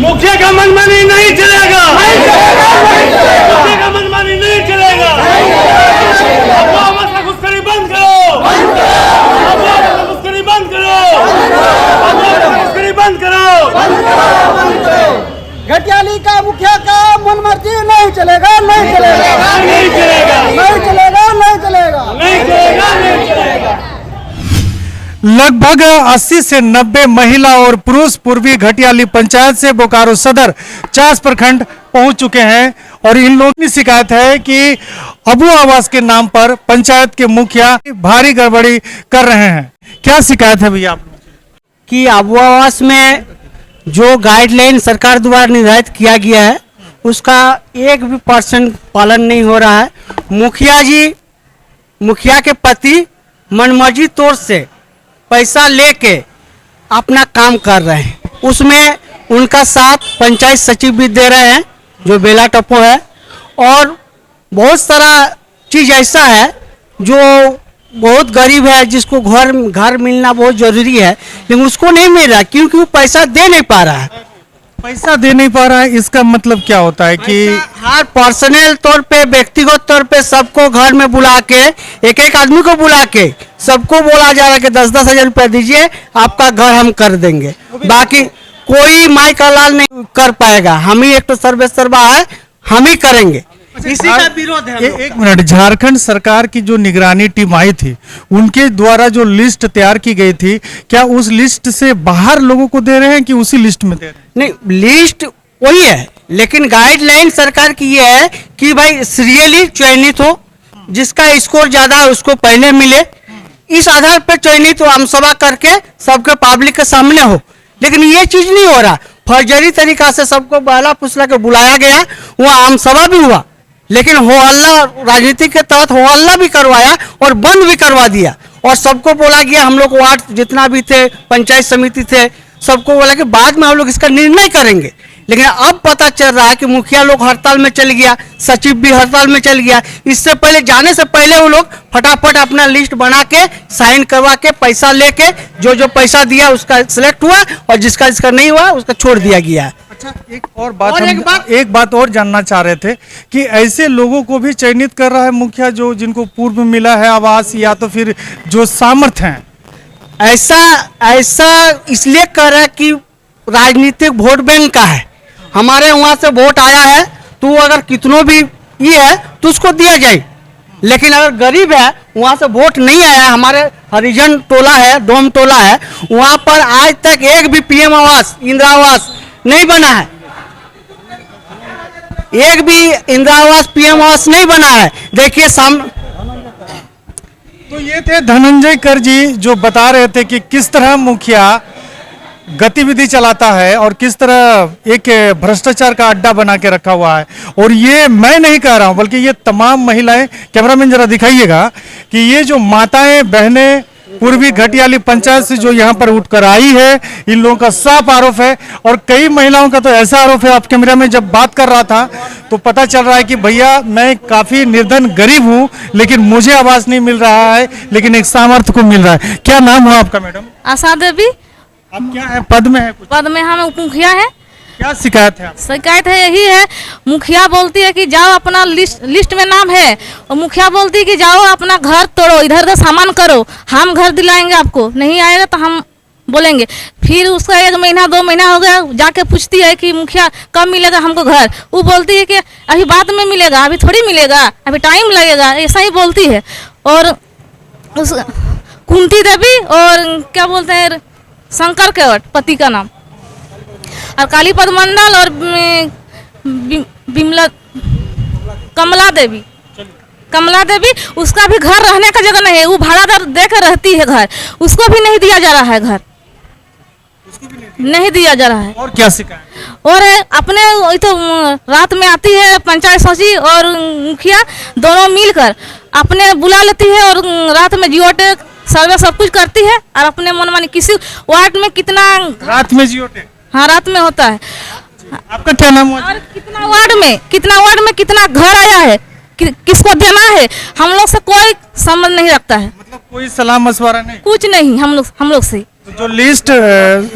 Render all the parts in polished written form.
मुखिया का मनमानी नहीं चलेगा, मुखिया का मनमानी नहीं चलेगा। अफवाह से घुसखोरी बंद करो, अफवाह से घुसखोरी बंद करो, अफवाह से घुसखोरी बंद करो। घटियाली का मुखिया का मनमर्जी नहीं चलेगा, नहीं चलेगा, नहीं चलेगा, नहीं चलेगा, नहीं चलेगा, नहीं चलेगा, नहीं चलेगा। लगभग 80 से 90 महिला और पुरुष पूर्वी घटियाली पंचायत से बोकारो सदर 50 प्रखंड पहुंच चुके हैं और इन लोगों की शिकायत है कि अबू आवास के नाम पर पंचायत के मुखिया भारी गड़बड़ी कर रहे हैं। क्या शिकायत है भैया आप लोगों की? कि अबू आवास में जो गाइडलाइन सरकार द्वारा निर्धारित किया गया है उसका 1% पालन नहीं हो रहा है। मुखिया के पति मनमर्जी तौर से पैसा लेके अपना काम कर रहे हैं, उसमें उनका साथ पंचायत सचिव भी दे रहे हैं जो बेला टप्पो है, और बहुत सारा चीज़ ऐसा है जो बहुत गरीब है जिसको घर मिलना बहुत जरूरी है लेकिन उसको नहीं मिल रहा क्योंकि वो पैसा दे नहीं पा रहा है। पैसा दे नहीं पा रहा है, इसका मतलब क्या होता है कि हर पर्सनल तौर पे व्यक्तिगत तौर पे सबको घर में बुला के एक एक आदमी को बुला के सबको बोला जा रहा है कि 10-10 हजार रुपया दीजिए आपका घर हम कर देंगे, बाकी कोई माई का लाल नहीं कर पाएगा। हम ही एक तो सर्वे सर्वा है, हम ही करेंगे, इसी का विरोध है। एक मिनट, झारखंड सरकार की जो निगरानी टीम आई थी उनके द्वारा जो लिस्ट तैयार की गई थी, क्या उस लिस्ट से बाहर लोगों को दे रहे हैं कि उसी लिस्ट में दे रहे हैं? नहीं, लिस्ट वही है लेकिन गाइडलाइन सरकार की ये है कि भाई सीरियली चयनित हो, जिसका स्कोर ज्यादा है उसको पहले मिले, इस आधार पर चयनित हो, आम सभा करके सबके पब्लिक के सामने हो। लेकिन ये चीज नहीं हो रहा, फर्जरी तरीका से सबको बहला फुसला के बुलाया गया, वहाँ आम सभा भी हुआ लेकिन हो हल्ला राजनीति के तहत हो हल्ला भी करवाया और बंद भी करवा दिया और सबको बोला गया, हम लोग वार्ड जितना भी थे पंचायत समिति थे सबको बोला कि बाद में हम लोग इसका निर्णय करेंगे। लेकिन अब पता चल रहा है कि मुखिया लोग हड़ताल में चल गया, सचिव भी हड़ताल में चल गया। इससे पहले जाने से पहले वो लोग फटाफट अपना लिस्ट बना के साइन करवा के पैसा लेके जो पैसा दिया उसका सिलेक्ट हुआ और जिसका नहीं हुआ उसका छोड़ दिया गया। अच्छा, एक बात और जानना चाह रहे थे कि ऐसे लोगों को भी चयनित कर रहा है मुखिया जो जिनको पूर्व में मिला है आवास या तो फिर जो सामर्थ्य हैं? ऐसा इसलिए कर रहा है कि राजनीतिक वोट बैंक का है, हमारे वहाँ से वोट आया है तो अगर कितनों भी ये है तो उसको दिया जाए, लेकिन अगर गरीब है वहाँ से वोट नहीं आया, हमारे हरिजन टोला है, डोम टोला है, वहाँ पर आज तक एक भी पीएम आवास इंदिरा आवास नहीं बना है, एक भी इंदिरा आवास पीएम आवास नहीं बना है। देखिए सामने तो ये थे धनंजय कर जी जो बता रहे थे कि किस तरह मुखिया गतिविधि चलाता है और किस तरह एक भ्रष्टाचार का अड्डा बना के रखा हुआ है। और ये मैं नहीं कह रहा हूं बल्कि ये तमाम महिलाएं, कैमरामैन जरा दिखाइएगा कि ये जो माताएं बहनें पूर्वी घटियाली पंचायत से जो यहाँ पर उठकर आई है, इन लोगों का साफ आरोप है और कई महिलाओं का तो ऐसा आरोप है, आप कैमरा में जब बात कर रहा था तो पता चल रहा है कि भैया मैं काफी निर्धन गरीब हूँ लेकिन मुझे आवास नहीं मिल रहा है लेकिन एक सामर्थ्य को मिल रहा है। क्या नाम हुआ आपका मैडम? आशा देवी। आप क्या है पद में है? कुछ पद में हम उप मुखिया है। क्या शिकायत है? शिकायत है यही है, मुखिया बोलती है कि जाओ अपना लिस्ट में नाम है और मुखिया बोलती है कि जाओ अपना घर तोड़ो, इधर उधर सामान करो, हम घर दिलाएंगे आपको, नहीं आएगा तो हम बोलेंगे। फिर उसका 1 महीना 2 महीना हो गया, जाके पूछती है कि मुखिया कब मिलेगा हमको घर, वो बोलती है कि अभी बाद में मिलेगा, अभी थोड़ी मिलेगा, अभी टाइम लगेगा, ऐसा ही बोलती है। और उस कुंती देवी और क्या बोलते हैं शंकर केवट पति का नाम, और कालीपद मंडल और बिमला कमला देवी उसका भी घर रहने का जगह नहीं है, वो भाड़ादार देकर रहती है घर, उसको भी नहीं दिया जा रहा है, घर नहीं दिया जा रहा है। और क्या शिकायत? और अपने तो रात में आती है पंचायत सचिव और मुखिया दोनों मिलकर अपने बुला लेती है और रात में जियो टेक सर्वे सब कुछ करती है और अपने मन मानी किसी वार्ड में कितना रात में जियो टेक? हाँ, रात में होता है। आपका क्या नाम हुआ? और कितना वार्ड में कितना घर आया है, किसको देना है, हम लोग से कोई संबंध नहीं रखता है, मतलब कोई सलाह मशवरा नहीं, कुछ नहीं हम लोग से। तो जो लिस्ट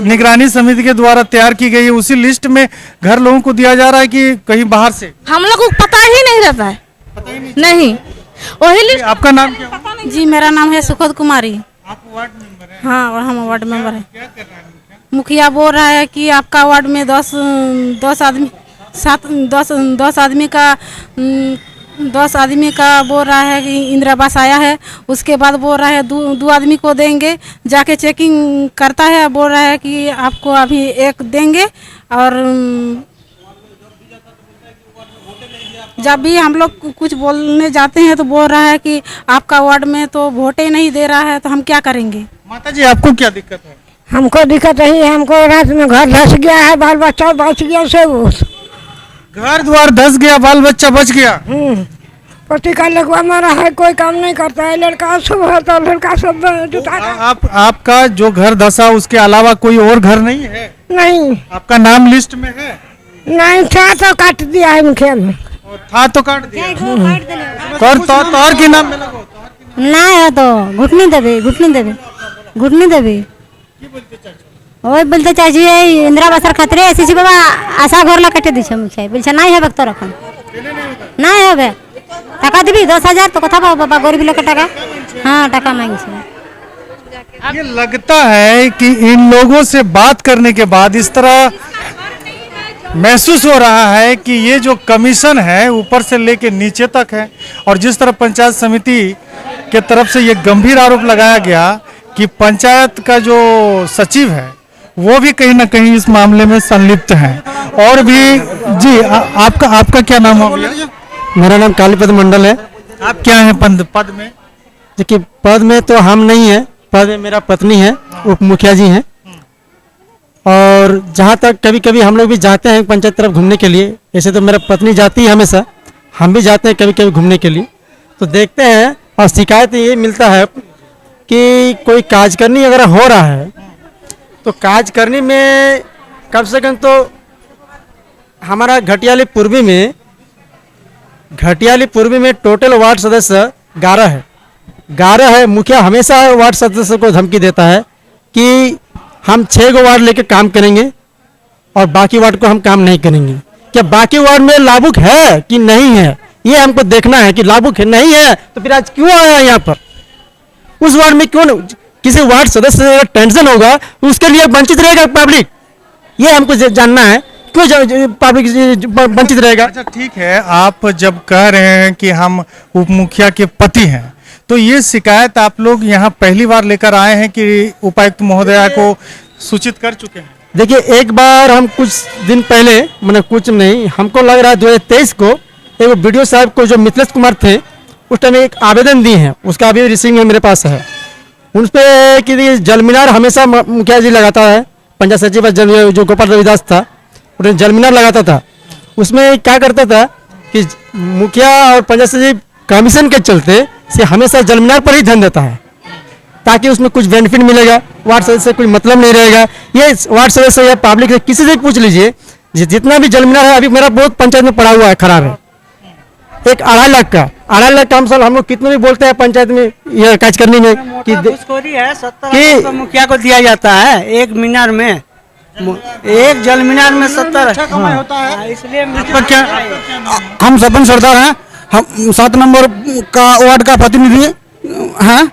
निगरानी समिति के द्वारा तैयार की गई है उसी लिस्ट में घर लोगों को दिया जा रहा है कि कहीं बाहर से? हम लोग को पता ही नहीं रहता है, नहीं वही लिस्ट। आपका नाम क्या है? जी मेरा नाम है सुखद कुमारी। आप वार्ड मेंबर हैं? हाँ और हम वार्ड मेंबर हैं। क्या कर रहा है मुखिया? मुखिया बोल रहा है कि आपका वार्ड में 10 आदमी का बोल रहा है कि इंदिरा आवास आया है, उसके बाद बोल रहा है दो आदमी को देंगे, जाके चेकिंग करता है, बोल रहा है कि आपको अभी एक देंगे। और जब भी हम लोग कुछ बोलने जाते हैं तो बोल रहा है कि आपका वार्ड में तो वोटे नहीं दे रहा है, तो हम क्या करेंगे। माता जी आपको क्या दिक्कत है? हमको दिक्कत रही है, हमको रात में घर धस गया है, बाल बच्चा बच गया से घर द्वार धस गया, बाल बच्चा बच गया। पति का लगवा मारा है, कोई काम नहीं करता है, लड़का सब है तो लड़का सब आपका जो घर धसा उसके अलावा कोई और घर नहीं है? नहीं। आपका नाम लिस्ट में है? नहीं था तो काट दिया है मुखिया ने। था तो काट दिया। तोहर की नाम में लगो। ना है तो घुटनी देवे ओए बोलते चाची इंदिरा आवास खतरे एससी बाबा आशा घर ला काटे दिछे मुखिया बोलछे नहीं है तो रखन नहीं है टाका दिबी 10,000 तो कथा बाबा गरीब लोग के टाका। हाँ टाका मांगे। ये लगता है कि इन लोगों से बात करने के बाद इस तरह महसूस हो रहा है कि ये जो कमीशन है ऊपर से लेके नीचे तक है, और जिस तरह पंचायत समिति के तरफ से ये गंभीर आरोप लगाया गया कि पंचायत का जो सचिव है वो भी कहीं ना कहीं इस मामले में संलिप्त है। और भी जी आपका क्या नाम है भैया? मेरा नाम कालीपद मंडल है। आप क्या हैं पद में? देखिए पद में तो हम नहीं है, पद में मेरा पत्नी है, उप मुखिया जी हैं। और जहाँ तक कभी कभी हम लोग भी जाते हैं पंचायत तरफ घूमने के लिए, ऐसे तो मेरा पत्नी जाती है हमेशा, हम भी जाते हैं कभी कभी घूमने के लिए, तो देखते हैं और शिकायत ये मिलता है कि कोई कार्य करनी अगर हो रहा है तो कार्य करने में कम से कम तो हमारा घटियाली पूर्वी में टोटल वार्ड सदस्य 11 है। मुखिया हमेशा वार्ड सदस्य को धमकी देता है कि हम 6 गो वार्ड लेकर काम करेंगे और बाकी वार्ड को हम काम नहीं करेंगे। क्या बाकी वार्ड में लाभुक है कि नहीं है, ये हमको देखना है कि लाभुक है नहीं है तो फिर आज क्यों आया यहाँ पर। उस वार्ड में क्यों किसी वार्ड सदस्य से अगर टेंशन होगा उसके लिए वंचित रहेगा पब्लिक, ये हमको जानना है क्यों पब्लिक वंचित रहेगा। अच्छा ठीक है, आप जब कह रहे हैं कि हम उप मुखिया के पति हैं तो ये शिकायत आप लोग यहाँ पहली बार लेकर आए हैं कि उपायुक्त महोदया को सूचित कर चुके हैं? देखिए एक बार हम कुछ दिन पहले मैंने कुछ नहीं, हमको लग रहा है 2023 को एक वीडियो साहब को जो मिथिलेश कुमार थे उस टाइम एक आवेदन दिए हैं, उसका अभी रिसीविंग में मेरे पास है। उन पर कि जल मीनार हमेशा मुखिया जी लगाता है, पंचायत सचिव जो गोपाल रविदास था उन्हें जल मीनार लगाता था। उसमें क्या करता था कि मुखिया और पंचायत सचिव कमीशन के चलते से हमेशा जल मीनार पर ही ध्यान देता है ताकि उसमें कुछ बेनिफिट मिलेगा, वार्ड सदस्य से कोई मतलब नहीं रहेगा। ये वार्ड सदस्य या पब्लिक से किसी से पूछ लीजिए, जितना भी जल मीनार है अभी मेरा बहुत पंचायत में पड़ा हुआ है, खराब है। एक 2.5 लाख का कम साल हम लोग कितने भी बोलते हैं पंचायत में यह काज करने में कि घूसखोरी है। 70 मुखिया को दिया जाता है एक मीनार में, एक जल मीनार में 70 होता है। इसलिए क्या हम सरपंच सरदार हैं, हम 7 नंबर का वार्ड का प्रतिनिधि हैं।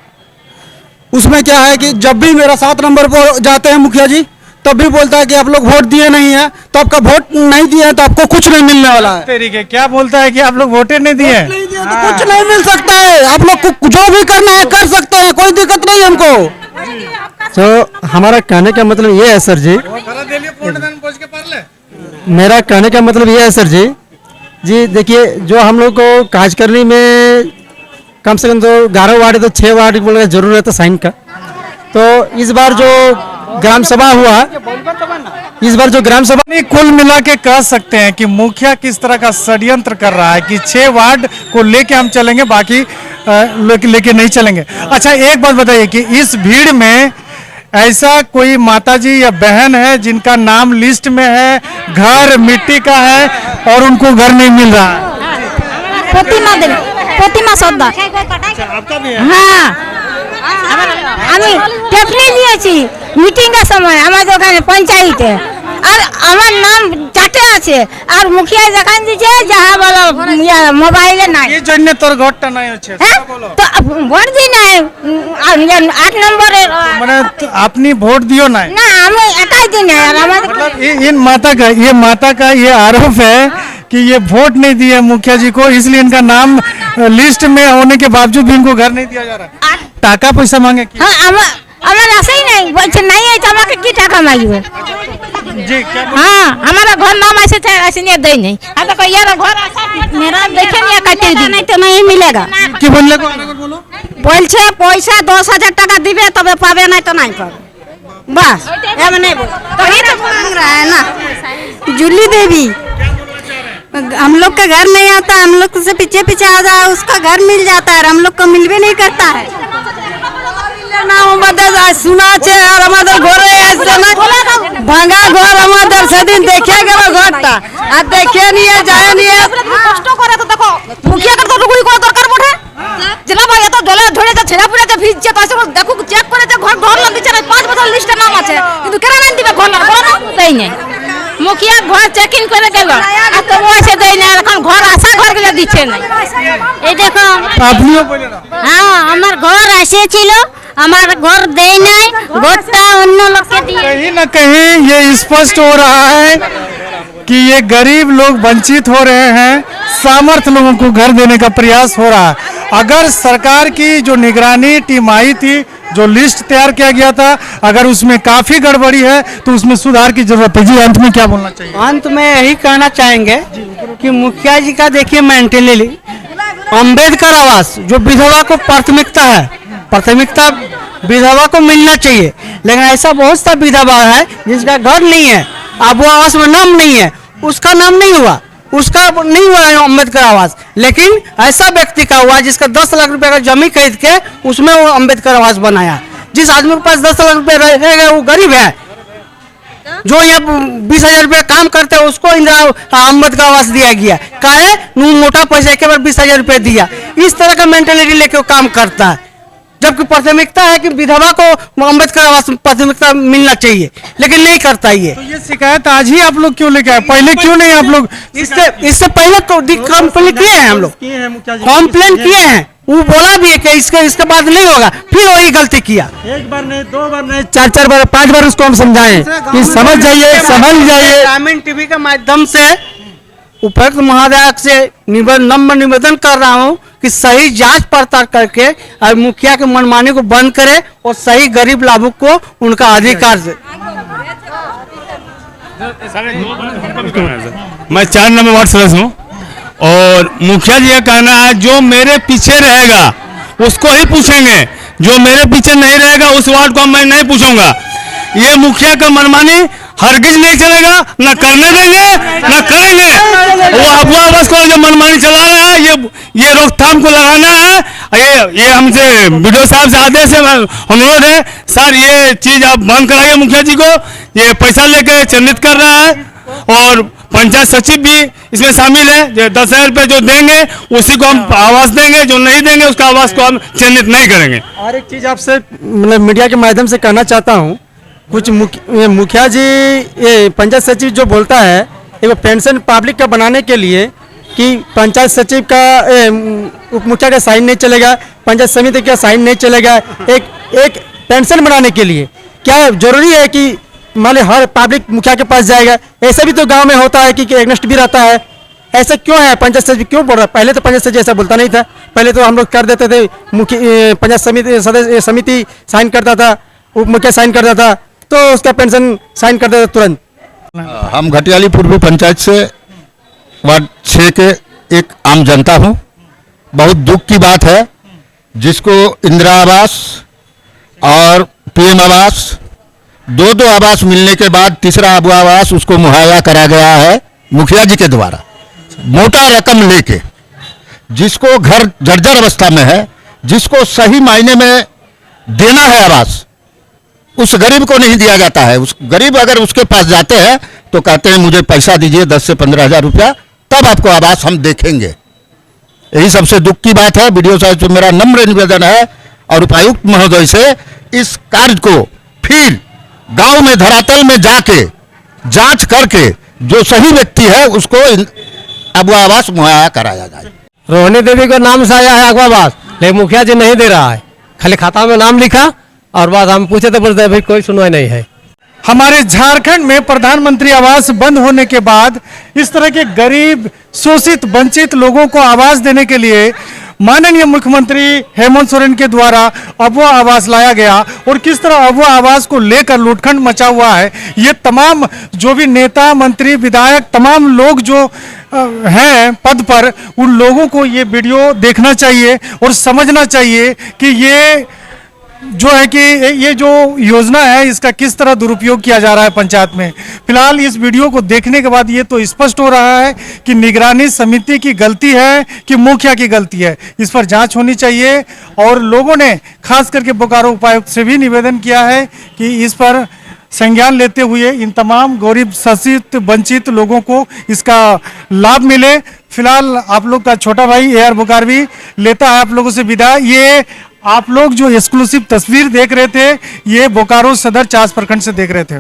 उसमें क्या है कि जब भी मेरा 7 नंबर पर जाते हैं मुखिया जी तब भी बोलता है कि आप लोग वोट दिए नहीं है, तो आपका वोट नहीं दिए हैं तो आपको कुछ नहीं मिलने वाला है। तरीके क्या बोलता है कि आप लोग वोटे नहीं दिए? तो कुछ नहीं मिल सकता है, आप लोग को जो भी करना है कर सकते हैं, कोई दिक्कत नहीं हमको। तो हमारा कहने का मतलब ये है सर जी, मेरा कहने का मतलब ये है सर जी देखिए जो हम लोग को काज करने में कम से कम तो 11 वार्ड तो 6 वार्ड बोलने का जरूरत है साइन का। तो इस बार जो ग्राम सभा हुआ, इस बार जो ग्राम सभा, कुल मिला के कह सकते हैं कि मुखिया किस तरह का षड्यंत्र कर रहा है कि 6 वार्ड को लेके हम चलेंगे, बाकी लेके नहीं चलेंगे। अच्छा एक बात बताइए कि इस भीड़ में ऐसा कोई माताजी या बहन है जिनका नाम लिस्ट में है, घर मिट्टी का है और उनको घर नहीं मिल रहा है? प्रतिमा सद्दा आपका भी है? हाँ আমি টেপনি নিয়েছি মিটিংয়ের সময় আমাদের ওখানে পঞ্চায়েতে আর আমার নাম চারটে আছে আর মুখিয়া দেখান দিচ্ছে যাহা বলো মোবাইলে নাই এই জন্য তোর ঘরটা নাই হচ্ছে হ্যাঁ তো ভোট দিই নাই 8 নম্বরের মানে আপনি ভোট दियो নাই না আমি একাই দিই নাই আর আমাদের मतलब इन माता का ये आरोप है कि ये वोट नहीं दिए मुखिया जी को, इसलिए इनका नाम लिस्ट में होने के बावजूद भी इनको घर नहीं दिया जा रहा। टाका पैसा मांगे क्या? হ্যাঁ আমার আছেই নাই বলছে নাই এই তো আমাকে কি টাকা মাগবে जी क्या हाँ हमारा घर नाम ऐसे थे ऐसे नहीं दे नहीं हम तो यार घर ऐसा मेरा देखे नहीं काटे दी नहीं तो नहीं मिलेगा কি বললে গো বলো বলছে পয়সা 10,000 টাকা দিবে তবে পাবে না তো নাই পাবে बस नहीं बोल तो ये तो मांग रहा है ना जूली देवी हम लोग का घर नहीं आता, हम लोग से पीछे पीछे आ जाए उसका घर मिल जाता है, हम लोग को मिल भी नहीं करता है। सुना আর আমাদের ঘরে আসছে না ভাঙা ঘর আমাদের সেদিন দেখে গেল ঘরটা আর দেখে নিয়ে যায় নিয়ে কষ্ট করে তো দেখো মুখিয়া তো টুকুই করা দরকার পড়ে জেলা ভাই এত জলে ঝরে যা ছেড়া পুড়ে যা ভিজছে তো আসলে দেখো চেক করে যে ঘর ঘর না দিচ্ছে না 5 বছর লিস্টে নাম আছে কিন্তু কেন না দিবে ঘর না বলো না দেই নাই মুখিয়া ঘর চেকিং করে গেল আর তো ওইসে দেই না এখন ঘর আসা ঘর গেলে দিচ্ছে না এই দেখো আপনিও বলে না হ্যাঁ আমার ঘর এসেছিল আমার ঘর দেই নাই ঘরটা অন্য লোককে দিয়ে कहीं न कहीं ये स्पष्ट हो रहा है कि ये गरीब लोग वंचित हो रहे हैं, सामर्थ्य लोगों को घर देने का प्रयास हो रहा है। अगर सरकार की जो निगरानी टीम आई थी, जो लिस्ट तैयार किया गया था, अगर उसमें काफी गड़बड़ी है तो उसमें सुधार की जरूरत है। जी अंत में क्या बोलना चाहिए? अंत में यही कहना चाहेंगे कि मुखिया जी का देखिए मेंटली अम्बेडकर आवास जो विधवा को प्राथमिकता है, प्राथमिकता विधवा को मिलना चाहिए, लेकिन ऐसा बहुत सा विधवा है जिसका घर नहीं है, अब वो आवास में नाम नहीं है, उसका नाम नहीं हुआ, उसका नहीं हुआ है अम्बेडकर आवास, लेकिन ऐसा व्यक्ति का हुआ जिसका 10 लाख रुपए का जमीन खरीद के उसमें वो अम्बेडकर आवास बनाया। जिस आदमी के पास 10 लाख रुपए रहेगा वो गरीब है, जो ये 20,000 रुपये काम करते हैं उसको अम्बेडकर आवास दिया गया, काहे मोटा पैसा एक बार 20,000 रुपये दिया, इस तरह का मेंटेलिटी लेके वो काम करता है। जबकि प्राथमिकता है कि विधवा को अम्बेडकर आवास प्राथमिकता मिलना चाहिए, लेकिन नहीं करता ये। तो ये शिकायत आज ही आप लोग क्यों लेके आए, पहले क्यों नहीं आप लोग? इससे पहले कंप्लेन किए हैं, हम लोग कंप्लेन किए हैं, वो बोला भी है कि इसके बाद नहीं होगा, फिर वही गलती किया। एक बार नहीं, 2 बार नहीं, 4 बार 5 बार उसको हम समझाएं कि समझ जाइए, समझ जाइए। ग्रामीण टीवी के माध्यम से उपायुक्त महोदय से नम्र निवेदन कर रहा हूँ कि सही जांच पड़ताल करके और मुखिया के मनमानी को बंद करे और सही गरीब लाभुक को उनका अधिकार दे। मैं 4 नंबर वार्ड सदस्य हूँ और मुखिया जी का कहना है जो मेरे पीछे रहेगा उसको ही पूछेंगे, जो मेरे पीछे नहीं रहेगा उस वार्ड को मैं नहीं पूछूंगा। ये मुखिया का मनमानी हरगिज नहीं चलेगा, न करने देंगे न करेंगे। वो अफवाह बस को जो मनमानी चला रहा है ये रोकथाम को लगाना है। ये हमसे वीडियो साहब से आदेश है, अनुरोध है सर ये चीज आप बंद कराइए। मुखिया जी को ये पैसा लेकर चिन्हित कर रहा है और पंचायत सचिव भी इसमें शामिल है। जो 10,000 रुपये जो देंगे उसी को हम आवास देंगे, जो नहीं देंगे उसका आवास को हम चिन्हित नहीं करेंगे। और एक चीज आपसे मतलब मीडिया के माध्यम से कहना चाहता हूँ, कुछ मुखिया जी ये पंचायत सचिव जो बोलता है एक पेंशन पब्लिक का बनाने के लिए कि पंचायत सचिव का उप मुखिया का साइन नहीं चलेगा, पंचायत समिति का साइन नहीं चलेगा, एक पेंशन बनाने के लिए क्या जरूरी है कि मान ली हर पब्लिक मुखिया के पास जाएगा? ऐसा भी तो गांव में होता है कि एग्नेस्ट भी रहता है, ऐसा क्यों है? पंचायत सचिव क्यों बोल रहा है? पहले तो पंचायत सचिव ऐसा बोलता नहीं था, पहले तो हम लोग कर देते थे, पंचायत समिति साइन करता था, उप मुखिया साइन करता था तो उसका पेंशन साइन कर देता तुरंत। हम घटियाली पूर्वी पंचायत से वार्ड 6 के एक आम जनता हूँ। बहुत दुख की बात है जिसको इंदिरा आवास और पीएम आवास दो आवास मिलने के बाद तीसरा आवास उसको मुहैया करा गया है मुखिया जी के द्वारा मोटा रकम लेके, जिसको घर जर्जर अवस्था में है, जिसको सही मायने में देना है आवास, उस गरीब को नहीं दिया जाता है। उस गरीब अगर उसके पास जाते हैं तो कहते हैं मुझे पैसा दीजिए 10 से 15,000 रुपया, तब आपको आवास हम देखेंगे। यही सबसे दुख की बात है। वीडियो साहब से मेरा नम्र निवेदन है और उपायुक्त महोदय से इस कार्य को फिर गांव में धरातल में जाके जांच करके जो सही व्यक्ति है उसको अगवा आवास मुहैया कराया जाए। रोहिणी देवी का नाम से आया है अगवा आवास, लेकिन मुखिया जी नहीं दे रहा है, खाली खाता में नाम लिखा और बस हम पूछे तो बोलते हैं भाई कोई सुनवाई नहीं है। हमारे झारखंड में प्रधानमंत्री आवास बंद होने के बाद इस तरह के गरीब, शोषित, वंचित लोगों को आवास देने के लिए माननीय मुख्यमंत्री हेमंत सोरेन के द्वारा अबुआ आवास लाया गया और किस तरह अबुआ आवास को लेकर लूटखंड मचा हुआ है, ये तमाम जो भी नेता, मंत्री, विधायक, तमाम लोग जो हैं पद पर, उन लोगों को ये वीडियो देखना चाहिए और समझना चाहिए कि ये जो है कि ये जो योजना है इसका किस तरह दुरुपयोग किया जा रहा है पंचायत में। फिलहाल इस वीडियो को देखने के बाद ये तो स्पष्ट हो रहा है कि निगरानी समिति की गलती है कि मुखिया की गलती है। इस पर जांच होनी चाहिए और लोगों ने खास करके बोकारो उपायुक्त से भी निवेदन किया है कि इस पर संज्ञान लेते हुए इन तमाम गरीब, शोषित, वंचित लोगों को इसका लाभ मिले। फिलहाल आप लोग का छोटा भाई AR बुकार भी लेता है आप लोगों से विदा। ये आप लोग जो एक्सक्लूसिव तस्वीर देख रहे थे, ये बोकारो सदर 4 प्रखंड से देख रहे थे।